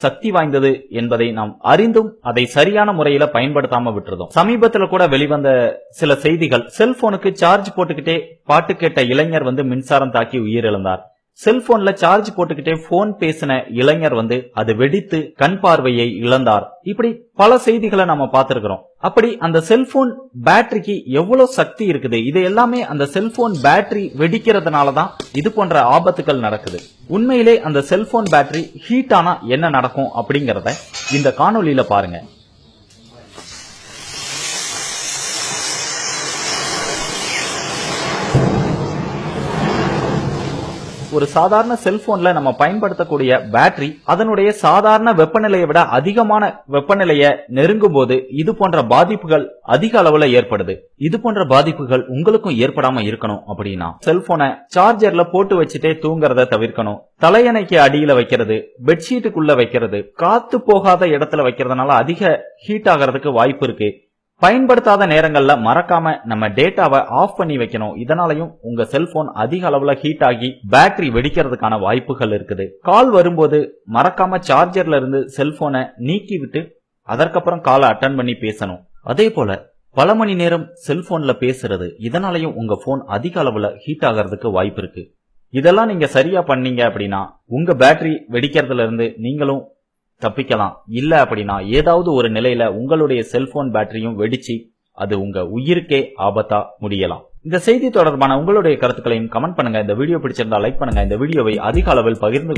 சக்தி வாய்ந்தது என்பதை நாம் அறிந்தும் அதை சரியான முறையில பயன்படுத்தாம விட்டுறோம். சமீபத்துல கூட வெளிவந்த சில செய்திகள், செல்போனுக்கு சார்ஜ் போட்டுக்கிட்டே பாட்டு கேட்ட இளைஞர் மின்சாரம் தாக்கி உயிரிழந்தார். செல்போன்ல சார்ஜ் போட்டுக்கிட்டே போன் பேசின இளைஞர் அது வெடித்து கண் பார்வையை இழந்தார். இப்படி பல செய்திகளை நாம பார்த்திருக்கிறோம். அப்படி அந்த செல்போன் பேட்டரிக்கு எவ்வளவு சக்தி இருக்குது, இது எல்லாமே அந்த செல்போன் பேட்டரி வெடிக்கிறதுனாலதான் இது போன்ற ஆபத்துகள் நடக்குது. உண்மையிலே அந்த செல்போன் பேட்டரி ஹீட் ஆனா என்ன நடக்கும் அப்படிங்கறத இந்த காணொலியில பாருங்க. ஒரு சாதாரண செல்போன்ல நம்ம பயன்படுத்தக்கூடிய பேட்டரி அதனுடைய சாதாரண வெப்பநிலையை விட அதிகமான வெப்பநிலையை நெருங்கும் போது இது போன்ற பாதிப்புகள் அதிக அளவுல ஏற்படுது. இது போன்ற பாதிப்புகள் உங்களுக்கும் ஏற்படாம இருக்கணும் அப்படின்னா செல்போனை சார்ஜர்ல போட்டு வச்சுட்டே தூங்குறத தவிர்க்கணும். தலையணைக்கு அடியில வைக்கிறது, பெட்ஷீட்டுக்குள்ள வைக்கிறது, காத்து போகாத இடத்துல வைக்கிறதுனால அதிக ஹீட் ஆகிறதுக்கு வாய்ப்பு இருக்கு. பயன்படுத்தாத நேரங்கள்ல மறக்காம நம்ம டேட்டாவை ஆஃப் பண்ணி வைக்கணும். இதனாலையும் உங்க செல்போன் அதிக அளவுல ஹீட் ஆகி பேட்டரி வெடிக்கிறதுக்கான வாய்ப்புகள் இருக்குது. கால் வரும்போது மறக்காம சார்ஜர்ல இருந்து செல்போனை நீக்கி விட்டு அதற்கப்புறம் காலை அட்டன் பண்ணி பேசணும். அதே போல பல மணி நேரம் செல்போன்ல பேசுறது, இதனாலையும் உங்க போன் அதிக அளவுல ஹீட் ஆகிறதுக்கு வாய்ப்பு இருக்கு. இதெல்லாம் நீங்க சரியா பண்ணீங்க அப்படின்னா உங்க பேட்டரி வெடிக்கிறதுல இருந்து நீங்களும் தப்பிக்கலாம். இல்ல அப்படின்னா ஏதாவது ஒரு நிலையில உங்களுடைய செல்போன் பேட்டரியும் வெடிச்சு அது உங்க உயிருக்கே ஆபத்தா முடியலாம். இந்த செய்தி தொடர்பான உங்களுடைய கருத்துக்களையும் கமெண்ட் பண்ணுங்க. இந்த வீடியோ பிடிச்சிருந்தா லைக் பண்ணுங்க. இந்த வீடியோவை அதிக அளவில் பகிர்ந்து